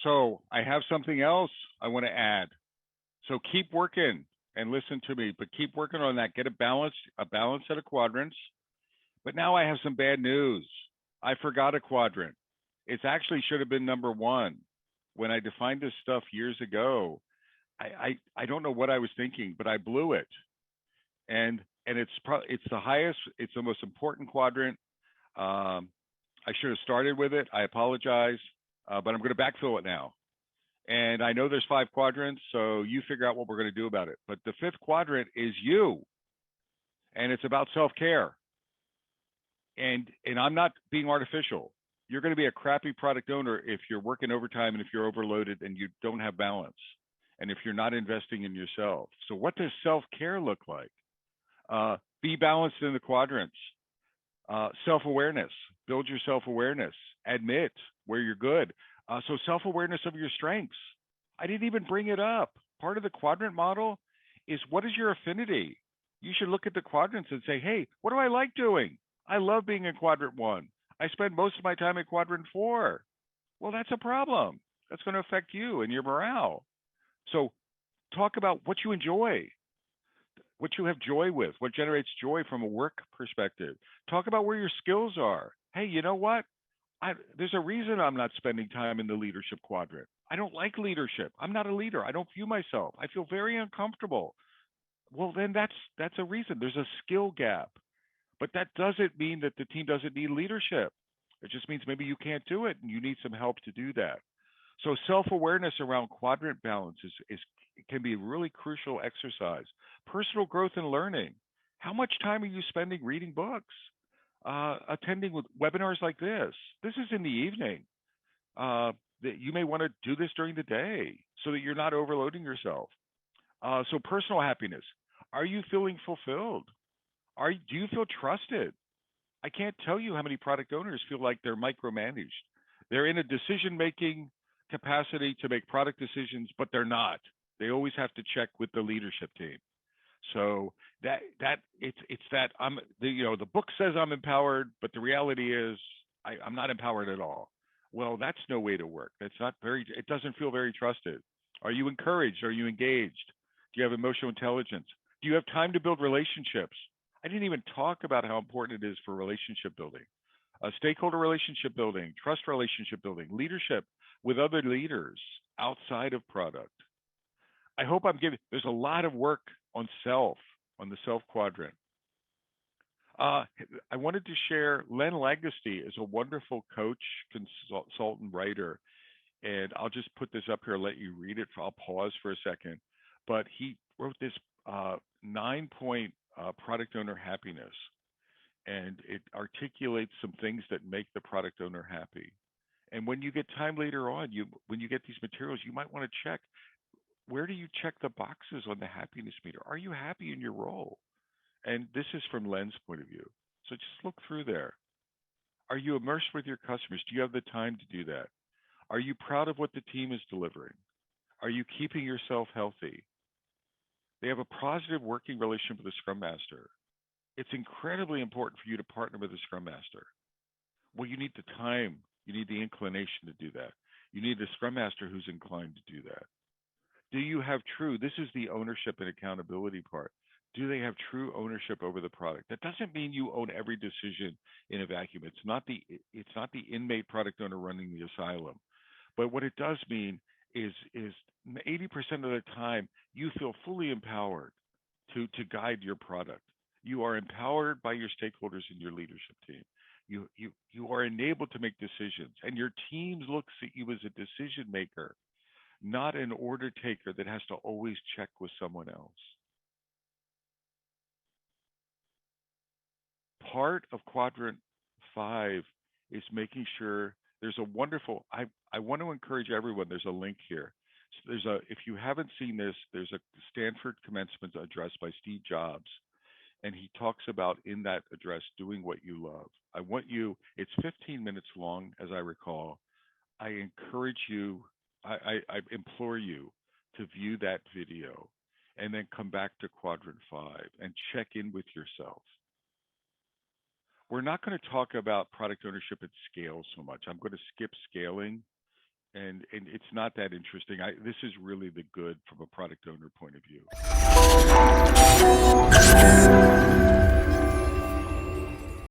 So I have something else I want to add. So keep working and listen to me, but keep working on that. Get a balanced set of quadrants. But now I have some bad news. I forgot a quadrant. It's actually should have been number one. When I defined this stuff years ago, I don't know what I was thinking, but I blew it. And it's the highest. It's the most important quadrant. Um, I should have started with it. I apologize, but I'm going to backfill it now. And I know there's five quadrants, so you figure out what we're going to do about it. But the fifth quadrant is you, and it's about self-care. And I'm not being artificial. You're going to be a crappy product owner if you're working overtime and if you're overloaded and you don't have balance, and if you're not investing in yourself. So what does self-care look like? Be balanced in the quadrants. Self-awareness. Build your self-awareness. Admit where you're good. So self-awareness of your strengths. I didn't even bring it up. Part of the quadrant model is, what is your affinity? You should look at the quadrants and say, hey, what do I like doing? I love being in quadrant one. I spend most of my time in quadrant four. Well, that's a problem. That's going to affect you and your morale. So talk about what you enjoy, what you have joy with, what generates joy from a work perspective. Talk about where your skills are. Hey, you know what? There's a reason I'm not spending time in the leadership quadrant. I don't like leadership. I'm not a leader. I don't view myself. I feel very uncomfortable. Well, then that's a reason. There's a skill gap. But that doesn't mean that the team doesn't need leadership. It just means maybe you can't do it and you need some help to do that. So self-awareness around quadrant balance is can be a really crucial exercise. Personal growth and learning. How much time are you spending reading books, attending with webinars like this? This is in the evening. That you may want to do this during the day so that you're not overloading yourself. So personal happiness. Are you feeling fulfilled? Do you feel trusted? I can't tell you how many product owners feel like they're micromanaged. They're in a decision-making capacity to make product decisions, but they're not. They always have to check with the leadership team. So it's that the book says I'm empowered, but the reality is I'm not empowered at all. Well, that's no way to work. It doesn't feel very trusted. Are you encouraged? Are you engaged? Do you have emotional intelligence? Do you have time to build relationships? I didn't even talk about how important it is for relationship building, stakeholder relationship building, trust relationship building, leadership with other leaders outside of product. I hope there's a lot of work on the self quadrant. I wanted to share, Len Legacy is a wonderful coach, consultant, writer, and I'll just put this up here, let you read it. I'll pause for a second. But he wrote this 9-point product owner happiness, and it articulates some things that make the product owner happy. And when you get time later on, when you get these materials, you might want to check, where do you check the boxes on the happiness meter? Are you happy in your role? And this is from Len's point of view. So just look through there. Are you immersed with your customers? Do you have the time to do that? Are you proud of what the team is delivering? Are you keeping yourself healthy? They have a positive working relationship with the Scrum Master. It's incredibly important for you to partner with a Scrum Master. Well, you need the time. You need the inclination to do that. You need a Scrum Master who's inclined to do that. Do you have this is the ownership and accountability part. Do they have true ownership over the product? That doesn't mean you own every decision in a vacuum. It's not the inmate product owner running the asylum. But what it does mean is 80% of the time you feel fully empowered to guide your product. You are empowered by your stakeholders in your leadership team. You are enabled to make decisions, and your team looks at you as a decision maker, not an order taker that has to always check with someone else. Part of quadrant 5 is making sure there's a wonderful, I want to encourage everyone, there's a link here. So if you haven't seen this, there's a Stanford commencement address by Steve Jobs. And he talks about in that address, doing what you love. It's 15 minutes long, as I recall. I encourage you, I implore you to view that video and then come back to quadrant 5 and check in with yourself. We're not going to talk about product ownership at scale so much. I'm going to skip scaling and it's not that interesting. This is really the good from a product owner point of view.